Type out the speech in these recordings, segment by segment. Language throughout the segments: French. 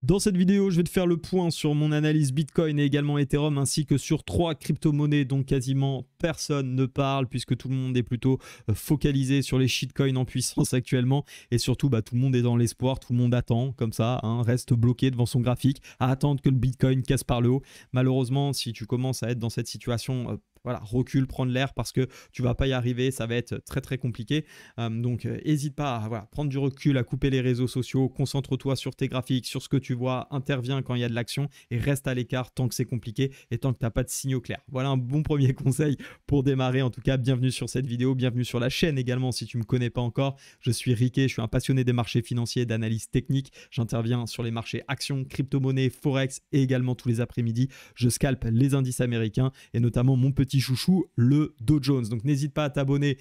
Dans cette vidéo, je vais te faire le point sur mon analyse Bitcoin et également Ethereum ainsi que sur 3 crypto-monnaies dont quasiment personne ne parle puisque tout le monde est plutôt focalisé sur les shitcoins en puissance actuellement et surtout tout le monde est dans l'espoir, tout le monde attend comme ça, reste bloqué devant son graphique à attendre que le Bitcoin casse par le haut. Malheureusement, si tu commences à être dans cette situation, voilà, recule, prendre l'air parce que tu vas pas y arriver, ça va être très très compliqué. Donc n'hésite pas à prendre du recul, à couper les réseaux sociaux, concentre-toi sur tes graphiques, sur ce que tu vois, interviens quand il y a de l'action et reste à l'écart tant que c'est compliqué et tant que tu n'as pas de signaux clairs. Voilà un bon premier conseil pour démarrer. En tout cas, bienvenue sur cette vidéo, bienvenue sur la chaîne également si tu ne me connais pas encore. Je suis Riquet, je suis un passionné des marchés financiers, d'analyse technique. J'interviens sur les marchés actions, crypto-monnaies, forex et également tous les après-midi. Je scalpe les indices américains et notamment mon petit chouchou, le Dow Jones. Donc n'hésite pas à t'abonner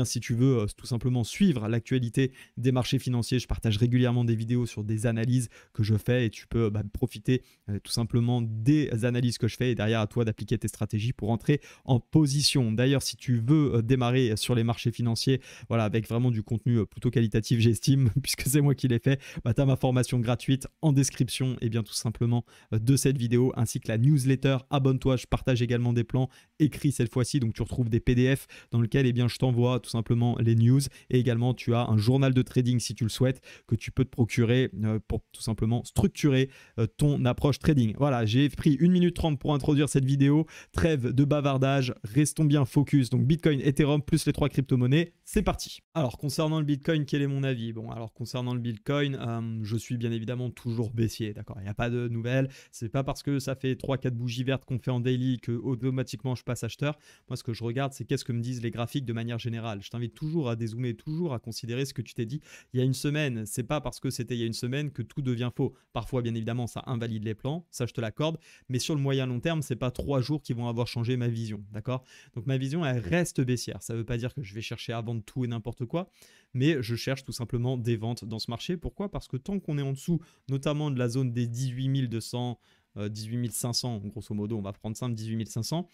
si tu veux tout simplement suivre l'actualité des marchés financiers. Je partage régulièrement des vidéos sur des analyses que je fais et tu peux profiter tout simplement des analyses que je fais et derrière à toi d'appliquer tes stratégies pour entrer en position. D'ailleurs, si tu veux démarrer sur les marchés financiers avec vraiment du contenu plutôt qualitatif, j'estime, puisque c'est moi qui l'ai fait, tu as ma formation gratuite en description tout simplement de cette vidéo ainsi que la newsletter. Abonne-toi, je partage également des plans écrits cette fois-ci, donc tu retrouves des PDF dans lesquels je t'envoie tout simplement les news et également tu as un journal de trading si tu le souhaites que tu peux te procurer pour tout simplement structurer ton approche trading. Voilà, j'ai pris 1 minute 30 pour introduire cette vidéo, trêve de bavardage, restons bien focus. Donc Bitcoin, Ethereum plus les 3 crypto-monnaies, c'est parti. Alors concernant le Bitcoin, quel est mon avis? Bon, alors concernant le Bitcoin, je suis bien évidemment toujours baissier, d'accord, il n'y a pas de nouvelles, c'est pas parce que ça fait 3-4 bougies vertes qu'on fait en daily que automatiquement je passe acheteur. Moi ce que je regarde c'est qu'est-ce que me disent les graphiques de manière générale. Je t'invite toujours à dézoomer, toujours à considérer ce que tu t'es dit il y a une semaine. C'est pas parce que c'était il y a une semaine que tout devient faux. Parfois bien évidemment ça invalide les plans, ça je te l'accorde, mais sur le moyen long terme c'est pas 3 jours qui vont avoir changé ma vision, d'accord? Donc ma vision elle reste baissière. Ça veut pas dire que je vais chercher à vendre tout et n'importe quoi, mais je cherche tout simplement des ventes dans ce marché. Pourquoi? Parce que tant qu'on est en dessous notamment de la zone des 18 200 18 500, grosso modo, on va prendre simple, 18 500,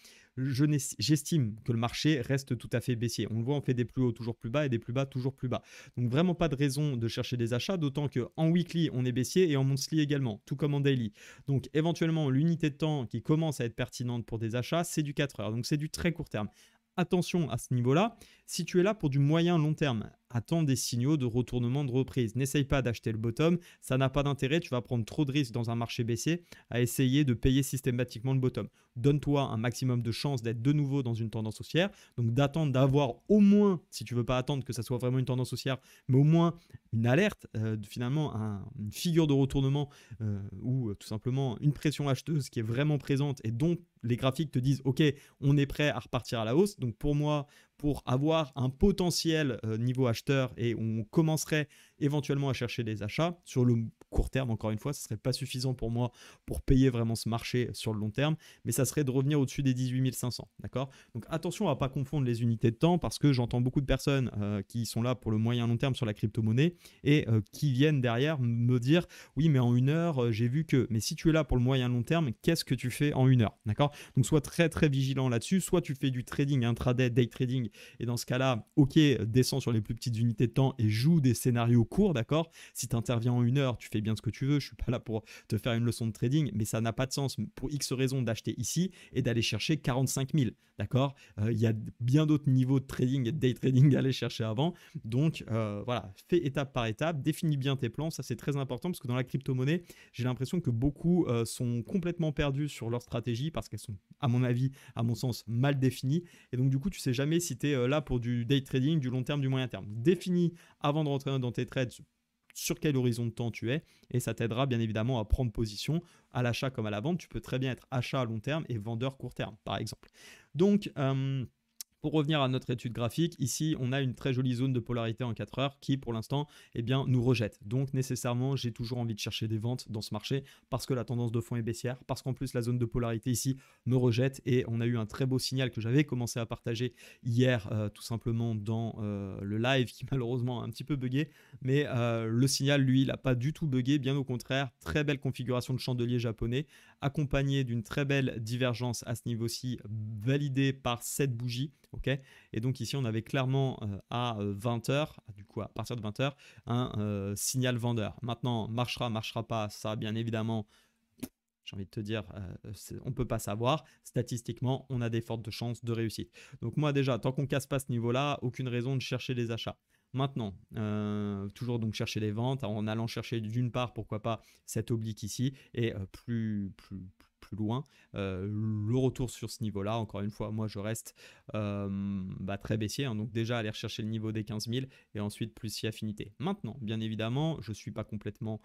j'estime que le marché reste tout à fait baissier. On le voit, on fait des plus hauts toujours plus bas et des plus bas toujours plus bas. Donc vraiment pas de raison de chercher des achats, d'autant qu'en weekly, on est baissier et en monthly également, tout comme en daily. Donc éventuellement, l'unité de temps qui commence à être pertinente pour des achats, c'est du 4 heures. Donc c'est du très court terme. Attention à ce niveau-là, si tu es là pour du moyen long terme, attends des signaux de retournement de reprise. N'essaye pas d'acheter le bottom, ça n'a pas d'intérêt, tu vas prendre trop de risques dans un marché baissier à essayer de payer systématiquement le bottom. Donne-toi un maximum de chances d'être de nouveau dans une tendance haussière, donc d'attendre d'avoir au moins, si tu ne veux pas attendre que ça soit vraiment une tendance haussière, mais au moins une alerte, finalement une figure de retournement ou tout simplement une pression acheteuse qui est vraiment présente et dont les graphiques te disent ok, on est prêt à repartir à la hausse. Donc pour moi, pour avoir un potentiel niveau acheteur et on commencerait éventuellement à chercher des achats sur le court terme, encore une fois, ce ne serait pas suffisant pour moi pour payer vraiment ce marché sur le long terme, mais ça serait de revenir au-dessus des 18 500, d'accord? Donc attention à ne pas confondre les unités de temps parce que j'entends beaucoup de personnes qui sont là pour le moyen long terme sur la crypto-monnaie et qui viennent derrière me dire oui mais en 1 heure j'ai vu que, mais si tu es là pour le moyen long terme, qu'est-ce que tu fais en 1 heure, d'accord? Donc sois très très vigilant là-dessus, soit tu fais du trading intraday, day trading, et dans ce cas-là, ok, descends sur les plus petites unités de temps et joue des scénarios courts, d'accord? Si tu interviens en 1 heure, tu fais bien ce que tu veux, je suis pas là pour te faire une leçon de trading, mais ça n'a pas de sens pour X raisons d'acheter ici et d'aller chercher 45 000, d'accord? Il y a bien d'autres niveaux de trading et de day trading à aller chercher avant, donc voilà, fais étape par étape, définis bien tes plans, ça c'est très important parce que dans la crypto-monnaie, j'ai l'impression que beaucoup sont complètement perdus sur leur stratégie parce qu'elles sont, à mon avis, à mon sens, mal définies, et donc du coup tu sais jamais si tu es là pour du day trading, du long terme, du moyen terme. Définis avant de rentrer dans tes trades sur quel horizon de temps tu es et ça t'aidera bien évidemment à prendre position à l'achat comme à la vente. Tu peux très bien être achat à long terme et vendeur court terme par exemple. Donc pour revenir à notre étude graphique, ici on a une très jolie zone de polarité en 4 heures qui pour l'instant nous rejette. Donc nécessairement j'ai toujours envie de chercher des ventes dans ce marché parce que la tendance de fond est baissière, parce qu'en plus la zone de polarité ici me rejette et on a eu un très beau signal que j'avais commencé à partager hier tout simplement dans le live qui malheureusement a un petit peu bugué, mais le signal lui il n'a pas du tout bugué, bien au contraire, très belle configuration de chandelier japonais accompagné d'une très belle divergence à ce niveau-ci validée par cette bougie. ok. Et donc ici, on avait clairement à 20h, du coup à partir de 20h, un signal vendeur. Maintenant, marchera pas, ça bien évidemment, j'ai envie de te dire, on ne peut pas savoir. Statistiquement, on a des fortes chances de réussite. Donc moi déjà, tant qu'on ne casse pas ce niveau-là, aucune raison de chercher des achats. Maintenant, toujours donc chercher les ventes en allant chercher d'une part, pourquoi pas, cette oblique ici et plus loin, le retour sur ce niveau-là. Encore une fois, moi je reste très baissier. Hein, donc déjà aller rechercher le niveau des 15 000 et ensuite plus si affinité. Maintenant, bien évidemment, je ne suis pas complètement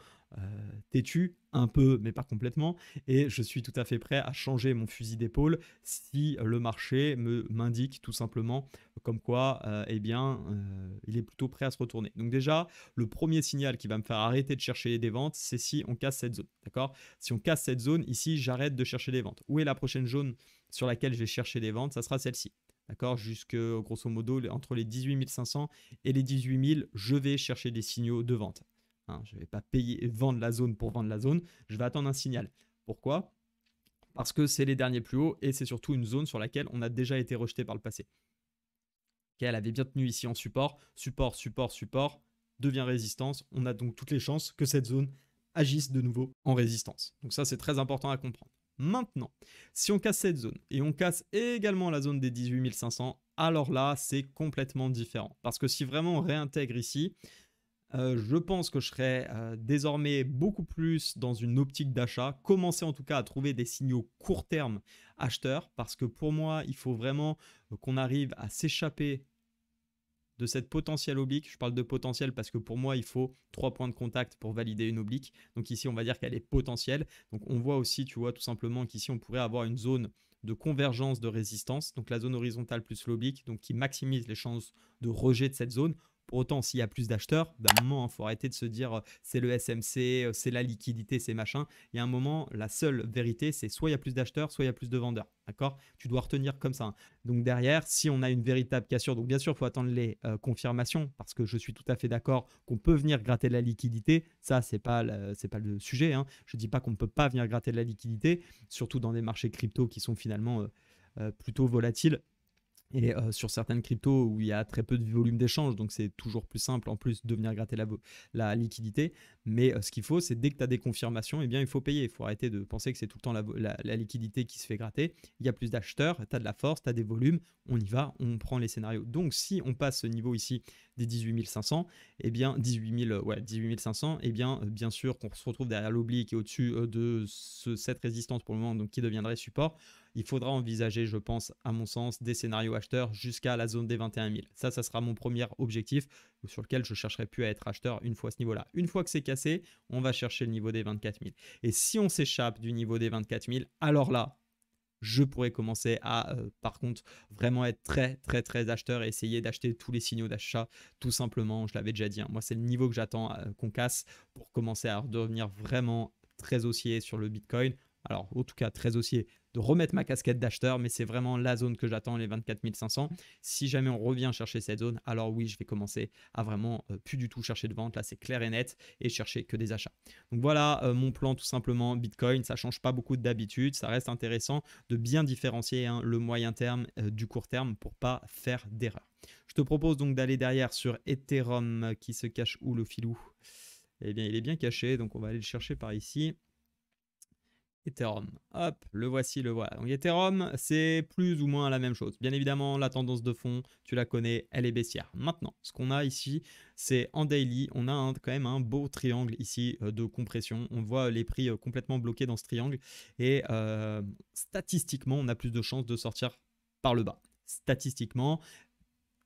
têtu, un peu, mais pas complètement. Et je suis tout à fait prêt à changer mon fusil d'épaule si le marché m'indique tout simplement comme quoi il est plutôt prêt à se retourner. Donc déjà, le premier signal qui va me faire arrêter de chercher des ventes, c'est si on casse cette zone. D'accord ? Si on casse cette zone, ici, j'arrête de chercher des ventes. Où est la prochaine zone sur laquelle je vais chercher des ventes ? Ça sera celle-ci. D'accord ? Jusque, grosso modo, entre les 18 500 et les 18 000, je vais chercher des signaux de vente. Hein, je ne vais pas vendre la zone pour vendre la zone. Je vais attendre un signal. Pourquoi ? Parce que c'est les derniers plus hauts et c'est surtout une zone sur laquelle on a déjà été rejeté par le passé. Okay, elle avait bien tenu ici en support. Support devient résistance. On a donc toutes les chances que cette zone agisse de nouveau en résistance. Donc ça, c'est très important à comprendre. Maintenant, si on casse cette zone et on casse également la zone des 18 500, alors là, c'est complètement différent. Parce que si vraiment on réintègre ici, je pense que je serai désormais beaucoup plus dans une optique d'achat, commencer en tout cas à trouver des signaux court terme acheteurs, parce que pour moi, il faut vraiment qu'on arrive à s'échapper de cette potentielle oblique. Je parle de potentiel parce que pour moi, il faut 3 points de contact pour valider une oblique. Donc ici, on va dire qu'elle est potentielle. Donc on voit aussi, tu vois, tout simplement qu'ici, on pourrait avoir une zone de convergence de résistance, donc la zone horizontale plus l'oblique, donc qui maximise les chances de rejet de cette zone. Pour autant, s'il y a plus d'acheteurs, d'un moment, il faut arrêter de se dire c'est le SMC, c'est la liquidité, c'est machin. Il y a un moment, la seule vérité, c'est soit il y a plus d'acheteurs, soit il y a plus de vendeurs. D'accord ? Tu dois retenir comme ça. Hein. Donc derrière, si on a une véritable cassure, donc bien sûr, il faut attendre les confirmations, parce que je suis tout à fait d'accord qu'on peut venir gratter de la liquidité. Ça, c'est pas le sujet. Hein. Je ne dis pas qu'on ne peut pas venir gratter de la liquidité, surtout dans des marchés crypto qui sont finalement plutôt volatiles. Et sur certaines cryptos où il y a très peu de volume d'échange, donc c'est toujours plus simple en plus de venir gratter la liquidité. Mais ce qu'il faut, c'est dès que tu as des confirmations, eh bien, il faut payer. Il faut arrêter de penser que c'est tout le temps la liquidité qui se fait gratter. Il y a plus d'acheteurs, tu as de la force, tu as des volumes, on y va, on prend les scénarios. Donc si on passe ce niveau ici des 18 500, eh bien 18 500, eh bien sûr qu'on se retrouve derrière l'oblique et au-dessus de cette résistance pour le moment, donc qui deviendrait support. Il faudra envisager, je pense, à mon sens, des scénarios acheteurs jusqu'à la zone des 21 000. Ça sera mon premier objectif sur lequel je chercherai plus à être acheteur une fois ce niveau-là. Une fois que c'est cassé, on va chercher le niveau des 24 000. Et si on s'échappe du niveau des 24 000, alors là, je pourrais commencer à, par contre, vraiment être très, très, très acheteur et essayer d'acheter tous les signaux d'achat, tout simplement. Je l'avais déjà dit, hein. Moi, c'est le niveau que j'attends qu'on casse pour commencer à devenir vraiment très haussier sur le Bitcoin. Alors, en tout cas, très haussier, de remettre ma casquette d'acheteur, mais c'est vraiment la zone que j'attends, les 24 500. Si jamais on revient chercher cette zone, alors oui, je vais commencer à vraiment plus du tout chercher de vente. Là, c'est clair et net et chercher que des achats. Donc voilà mon plan tout simplement Bitcoin. Ça ne change pas beaucoup d'habitude. Ça reste intéressant de bien différencier le moyen terme du court terme pour ne pas faire d'erreur. Je te propose donc d'aller derrière sur Ethereum qui se cache où le filou ? Eh bien, il est bien caché, donc on va aller le chercher par ici. Ethereum, hop, le voici, le voilà. Donc Ethereum, c'est plus ou moins la même chose. Bien évidemment, la tendance de fond, tu la connais, elle est baissière. Maintenant, ce qu'on a ici, c'est en daily, on a quand même un beau triangle ici de compression. On voit les prix complètement bloqués dans ce triangle et statistiquement, on a plus de chances de sortir par le bas. Statistiquement,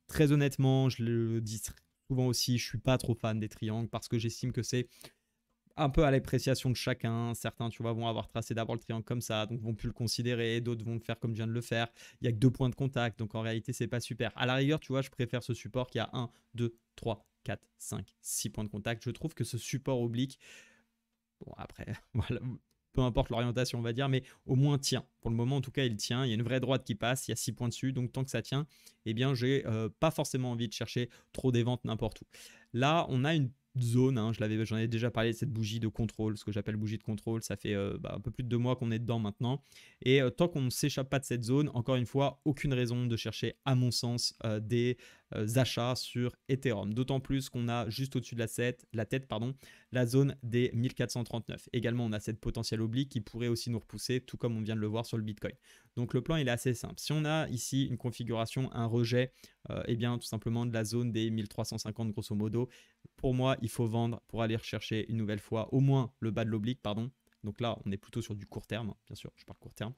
très honnêtement, je le dis souvent aussi, je ne suis pas trop fan des triangles parce que j'estime que c'est un peu à l'appréciation de chacun. Certains, tu vois, vont avoir tracé d'abord le triangle comme ça, donc vont plus le considérer. D'autres vont le faire comme je viens de le faire. Il n'y a que 2 points de contact, donc en réalité, c'est pas super. À la rigueur, tu vois, je préfère ce support qui a 1, 2, 3, 4, 5, 6 points de contact. Je trouve que ce support oblique, bon, après, voilà, peu importe l'orientation, on va dire, mais au moins tient. Pour le moment, en tout cas, il tient. Il y a une vraie droite qui passe, il y a 6 points dessus, donc tant que ça tient, eh bien, j'ai pas forcément envie de chercher trop des ventes n'importe où. Là, on a une zone, hein, j'en ai déjà parlé de cette bougie de contrôle, ce que j'appelle bougie de contrôle, ça fait un peu plus de 2 mois qu'on est dedans maintenant, et tant qu'on ne s'échappe pas de cette zone, encore une fois, aucune raison de chercher, à mon sens, des achats sur Ethereum, d'autant plus qu'on a juste au-dessus de la tête, la zone des 1439. Également, on a cette potentielle oblique qui pourrait aussi nous repousser, tout comme on vient de le voir sur le Bitcoin. Donc le plan, il est assez simple. Si on a ici une configuration, un rejet, eh bien tout simplement de la zone des 1350 grosso modo, pour moi, il faut vendre pour aller rechercher une nouvelle fois au moins le bas de l'oblique, pardon. Donc là, on est plutôt sur du court terme, bien sûr, je parle court terme.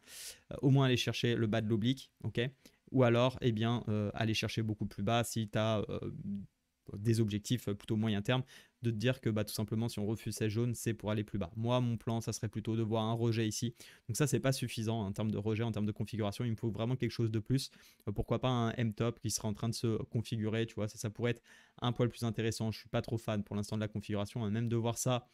Au moins aller chercher le bas de l'oblique, ok. Ou alors, eh bien, aller chercher beaucoup plus bas si tu as des objectifs plutôt moyen terme, de te dire que tout simplement, si on refuse ces jaunes, c'est pour aller plus bas. Moi, mon plan, ça serait plutôt de voir un rejet ici. Donc ça, c'est pas suffisant en termes de rejet, en termes de configuration. Il me faut vraiment quelque chose de plus. Pourquoi pas un M-top qui sera en train de se configurer, tu vois, ça pourrait être un poil plus intéressant. Je suis pas trop fan pour l'instant de la configuration, hein. Même de voir ça,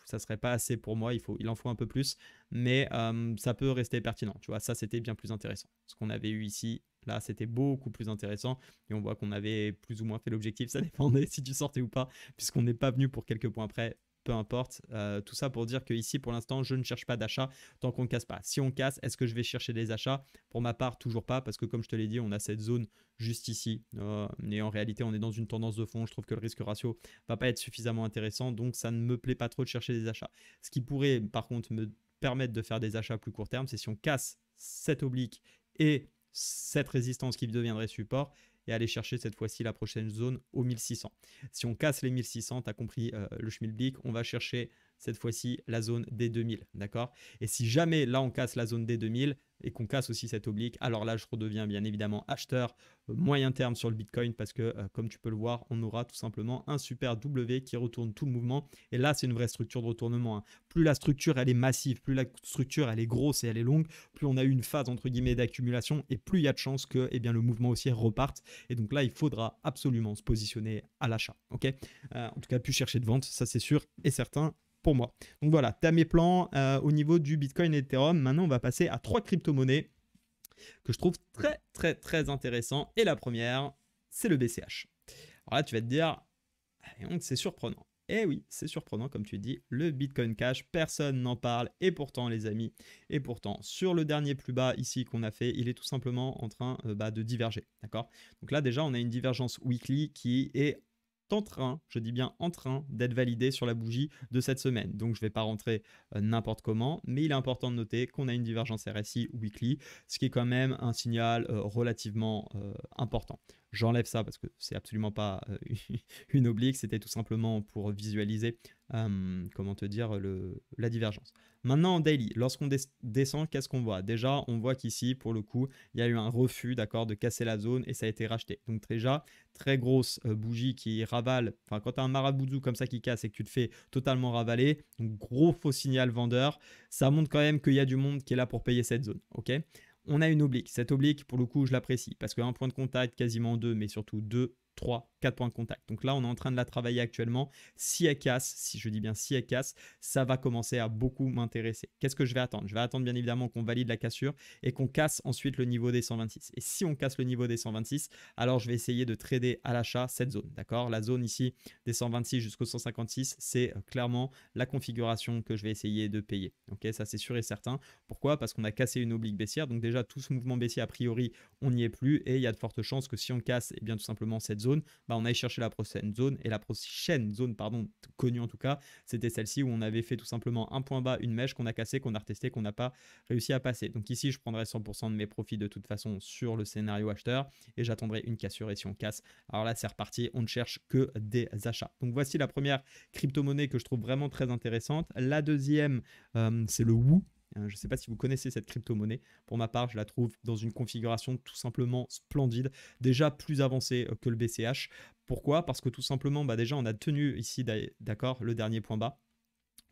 ça serait pas assez pour moi, il en faut un peu plus, mais ça peut rester pertinent, tu vois, ça c'était bien plus intéressant. Ce qu'on avait eu ici, là c'était beaucoup plus intéressant, et on voit qu'on avait plus ou moins fait l'objectif, ça dépendait si tu sortais ou pas, puisqu'on n'est pas venu pour quelques points près, peu importe. Tout ça pour dire que ici pour l'instant je ne cherche pas d'achat tant qu'on ne casse pas. Si on casse, est-ce que je vais chercher des achats? Pour ma part, toujours pas, parce que comme je te l'ai dit, on a cette zone juste ici, et en réalité on est dans une tendance de fond. Je trouve que le risque ratio va pas être suffisamment intéressant, donc ça ne me plaît pas trop de chercher des achats. Ce qui pourrait par contre me permettre de faire des achats plus court terme, c'est si on casse cette oblique et cette résistance qui deviendrait support, et aller chercher cette fois-ci la prochaine zone aux 1600. Si on casse les 1600, tu as compris le schmilblick, on va chercher cette fois-ci la zone des 2000, d'accord? Et si jamais là on casse la zone des 2000 et qu'on casse aussi cette oblique, alors là je redeviens bien évidemment acheteur moyen terme sur le Bitcoin, parce que comme tu peux le voir, on aura tout simplement un super W qui retourne tout le mouvement, et là c'est une vraie structure de retournement, hein. Plus la structure elle est massive, plus la structure elle est grosse et elle est longue, plus on a eu une phase entre guillemets d'accumulation, et plus il y a de chances que bien, le mouvement haussier reparte, et donc là il faudra absolument se positionner à l'achat, ok. En tout cas plus chercher de vente, ça c'est sûr et certain pour moi. Donc voilà, tu as mes plans au niveau du Bitcoin et Ethereum. Maintenant on va passer à 3 crypto-monnaies que je trouve très très très intéressant, et la première c'est le BCH. Alors là tu vas te dire, donc c'est surprenant. Eh oui, c'est surprenant comme tu dis, le Bitcoin Cash, personne n'en parle, et pourtant les amis, et pourtant sur le dernier plus bas ici qu'on a fait, il est tout simplement en train de diverger, d'accord. Donc là déjà on a une divergence weekly qui est en train, je dis bien en train, d'être validée sur la bougie de cette semaine. Donc je ne vais pas rentrer n'importe comment, mais il est important de noter qu'on a une divergence RSI weekly, ce qui est quand même un signal relativement important. J'enlève ça parce que c'est absolument pas une oblique, c'était tout simplement pour visualiser comment te dire la divergence. Maintenant en daily, lorsqu'on descend, qu'est-ce qu'on voit? Déjà, on voit qu'ici, pour le coup, il y a eu un refus, d'accord, de casser la zone, et ça a été racheté. Donc déjà, très grosse bougie qui ravale. Enfin, quand tu as un maraboutou comme ça qui casse et que tu te fais totalement ravaler, donc gros faux signal vendeur, ça montre quand même qu'il y a du monde qui est là pour payer cette zone, ok. On a une oblique. Cette oblique, pour le coup, je l'apprécie parce qu'un point de contact, quasiment deux, mais surtout 2, 3, 4 points de contact. Donc là, on est en train de la travailler actuellement. Si elle casse, si je dis bien si elle casse, ça va commencer à beaucoup m'intéresser. Qu'est-ce que je vais attendre? Je vais attendre bien évidemment qu'on valide la cassure et qu'on casse ensuite le niveau des 126. Et si on casse le niveau des 126, alors je vais essayer de trader à l'achat cette zone. D'accord? La zone ici des 126 jusqu'au 156, c'est clairement la configuration que je vais essayer de payer. Ok, ça c'est sûr et certain. Pourquoi? Parce qu'on a cassé une oblique baissière. Donc déjà, tout ce mouvement baissier, a priori, on n'y est plus. Et il y a de fortes chances que si on casse, bien tout simplement cette zone, on aille chercher la prochaine zone. Et la prochaine zone, connue en tout cas, c'était celle-ci où on avait fait tout simplement un point bas, une mèche qu'on a cassé, qu'on a retesté, qu'on n'a pas réussi à passer. Donc ici, je prendrai 100% de mes profits de toute façon sur le scénario acheteur, et j'attendrai une cassure. Et si on casse, alors là, c'est reparti. On ne cherche que des achats. Donc voici la première crypto-monnaie que je trouve vraiment très intéressante. La deuxième, c'est le WOO. Je ne sais pas si vous connaissez cette crypto-monnaie. Pour ma part, je la trouve dans une configuration tout simplement splendide, déjà plus avancée que le BCH. Pourquoi? Parce que tout simplement, déjà, on a tenu ici, d'accord, le dernier point bas.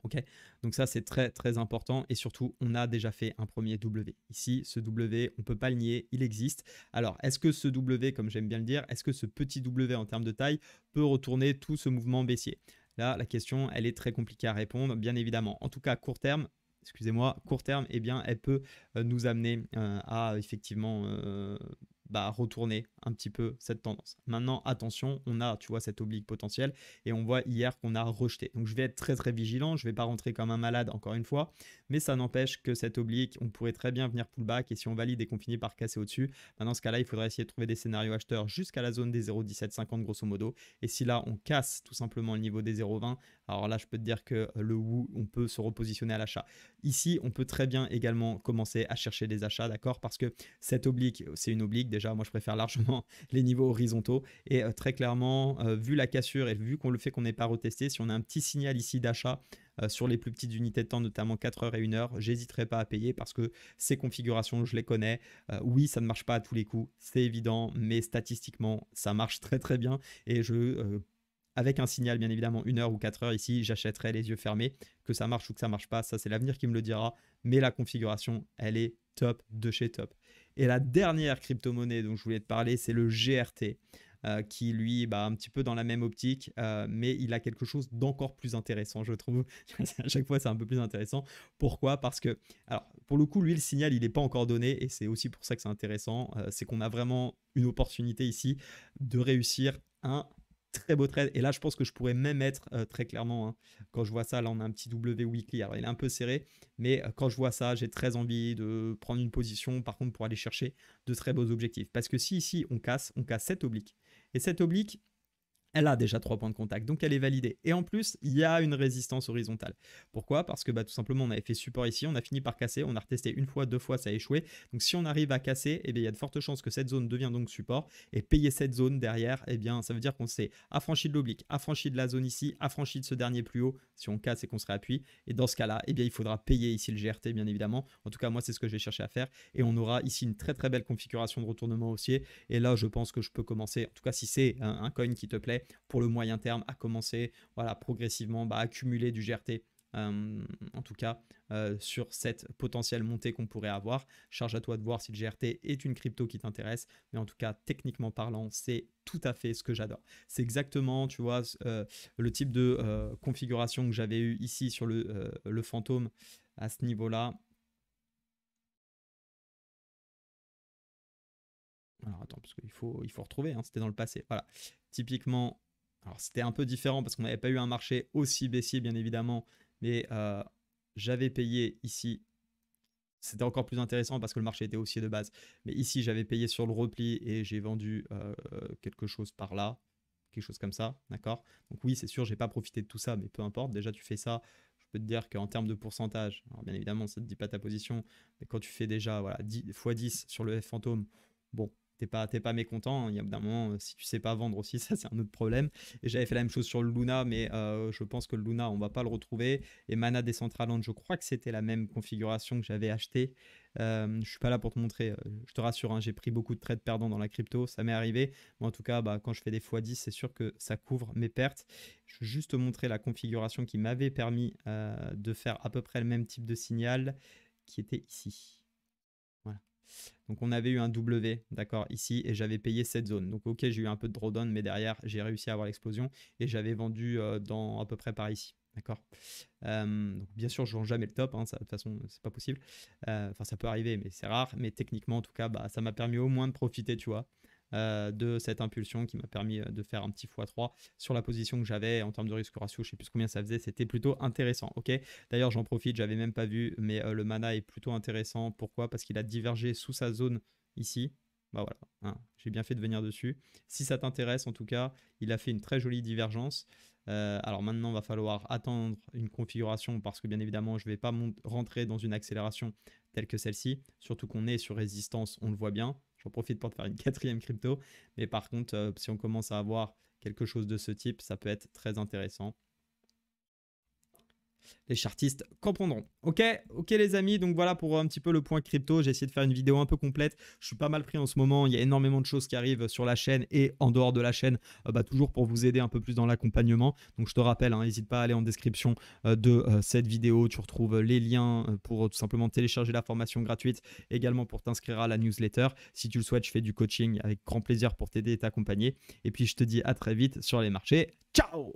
Ok, donc ça c'est très très important, et surtout on a déjà fait un premier W. Ici, ce W, on ne peut pas le nier, il existe. Alors, est-ce que ce W, comme j'aime bien le dire, est-ce que ce petit W en termes de taille peut retourner tout ce mouvement baissier? Là, la question, elle est très compliquée à répondre, bien évidemment. En tout cas, court terme, elle peut nous amener à effectivement retourner un petit peu cette tendance. Maintenant, attention, on a, tu vois, cette oblique potentielle et on voit hier qu'on a rejeté. Donc, je vais être très, très vigilant. Je ne vais pas rentrer comme un malade, encore une fois, mais ça n'empêche que cette oblique, on pourrait très bien venir pullback et si on valide et qu'on finit par casser au-dessus, dans ce cas-là, il faudrait essayer de trouver des scénarios acheteurs jusqu'à la zone des 0,1750 grosso modo. Et si là, on casse tout simplement le niveau des 0,20, alors là, je peux te dire que le Wu, on peut se repositionner à l'achat. Ici, on peut très bien également commencer à chercher des achats, d'accord? Parce que cette oblique, c'est une oblique. Déjà, moi, je préfère largement les niveaux horizontaux. Et très clairement, vu la cassure et vu qu'on le fait qu'on n'est pas retesté, si on a un petit signal ici d'achat sur les plus petites unités de temps, notamment 4 heures et 1 heure, j'hésiterai pas à payer parce que ces configurations, je les connais. Oui, ça ne marche pas à tous les coups, c'est évident, mais statistiquement, ça marche très très bien. Et avec un signal, bien évidemment, 1 heure ou 4 heures ici, j'achèterai les yeux fermés. Que ça marche ou que ça marche pas, ça c'est l'avenir qui me le dira. Mais la configuration, elle est top de chez top. Et la dernière crypto-monnaie dont je voulais te parler, c'est le GRT. Qui lui, un petit peu dans la même optique, mais il a quelque chose d'encore plus intéressant, je trouve. À chaque fois, c'est un peu plus intéressant. Pourquoi? Parce que, alors, pour le coup, lui, le signal, il n'est pas encore donné, et c'est aussi pour ça que c'est intéressant. C'est qu'on a vraiment une opportunité ici de réussir un très beau trade. Et là, je pense que je pourrais même être très clairement, hein, quand je vois ça, là, on a un petit W weekly. Alors, il est un peu serré, mais quand je vois ça, j'ai très envie de prendre une position, par contre, pour aller chercher de très beaux objectifs. Parce que si ici, on casse cette oblique. Et cette oblique, elle a déjà 3 points de contact, donc elle est validée. Et en plus, il y a une résistance horizontale. Pourquoi? Parce que tout simplement, on avait fait support ici, on a fini par casser, on a retesté une fois, 2 fois, ça a échoué. Donc si on arrive à casser, il y a de fortes chances que cette zone devienne donc support. Et payer cette zone derrière, ça veut dire qu'on s'est affranchi de l'oblique, affranchi de la zone ici, affranchi de ce dernier plus haut, si on casse et qu'on se réappuie. Et dans ce cas-là, il faudra payer ici le GRT, bien évidemment. En tout cas, moi, c'est ce que je vais chercher à faire. Et on aura ici une très très belle configuration de retournement haussier. Et là, je pense que je peux commencer, en tout cas si c'est un coin qui te plaît, pour le moyen terme, à commencer progressivement à accumuler du GRT. En tout cas, sur cette potentielle montée qu'on pourrait avoir. Charge à toi de voir si le GRT est une crypto qui t'intéresse. Mais en tout cas, techniquement parlant, c'est tout à fait ce que j'adore. C'est exactement, tu vois, le type de configuration que j'avais eu ici sur le fantôme à ce niveau-là. Alors attends, parce qu'il faut retrouver, hein, c'était dans le passé. Voilà, typiquement, alors c'était un peu différent parce qu'on n'avait pas eu un marché aussi baissier, bien évidemment, mais j'avais payé ici. C'était encore plus intéressant parce que le marché était haussier de base. Mais ici, j'avais payé sur le repli et j'ai vendu quelque chose par là, quelque chose comme ça, d'accord? Donc oui, c'est sûr, j'ai pas profité de tout ça, mais peu importe. Déjà, tu fais ça. Je peux te dire qu'en termes de pourcentage, alors bien évidemment, ça ne te dit pas ta position, mais quand tu fais déjà 10 x 10 sur le F fantôme, bon, t'es pas mécontent, hein. Il y a d'un moment, si tu sais pas vendre aussi, ça c'est un autre problème. Et j'avais fait la même chose sur le Luna, mais je pense que le Luna, on va pas le retrouver. Et Mana Decentraland, je crois que c'était la même configuration que j'avais acheté. Je suis pas là pour te montrer, je te rassure, hein, j'ai pris beaucoup de trades perdants dans la crypto, ça m'est arrivé. Mais en tout cas, quand je fais des x10, c'est sûr que ça couvre mes pertes. Je vais juste te montrer la configuration qui m'avait permis de faire à peu près le même type de signal qui était ici. Voilà. Donc on avait eu un W, d'accord, ici, et j'avais payé cette zone. Donc ok, j'ai eu un peu de drawdown, mais derrière, j'ai réussi à avoir l'explosion et j'avais vendu dans à peu près par ici. D'accord. Donc bien sûr, je ne vends jamais le top, hein, ça, de toute façon, c'est pas possible. Enfin, ça peut arriver, mais c'est rare. Mais techniquement, en tout cas, ça m'a permis au moins de profiter, tu vois, de cette impulsion qui m'a permis de faire un petit x3 sur la position que j'avais en termes de risque ratio. Je sais plus combien ça faisait, c'était plutôt intéressant. Ok. D'ailleurs, j'en profite, j'avais même pas vu, mais le mana est plutôt intéressant. Pourquoi? Parce qu'il a divergé sous sa zone ici. Voilà, hein, j'ai bien fait de venir dessus. Si ça t'intéresse, en tout cas, il a fait une très jolie divergence. Alors maintenant, il va falloir attendre une configuration parce que bien évidemment, je ne vais pas rentrer dans une accélération telle que celle-ci. Surtout qu'on est sur résistance, on le voit bien. J'en profite pour te faire une 4e crypto. Mais par contre, si on commence à avoir quelque chose de ce type, ça peut être très intéressant. Les chartistes comprendront. Ok les amis, donc voilà pour un petit peu le point crypto. J'ai essayé de faire une vidéo un peu complète. Je suis pas mal pris en ce moment. Il y a énormément de choses qui arrivent sur la chaîne et en dehors de la chaîne, toujours pour vous aider un peu plus dans l'accompagnement. Donc je te rappelle, n'hésite pas à aller en description de cette vidéo. Tu retrouves les liens pour tout simplement télécharger la formation gratuite, également pour t'inscrire à la newsletter. Si tu le souhaites, je fais du coaching avec grand plaisir pour t'aider et t'accompagner. Et puis je te dis à très vite sur les marchés. Ciao!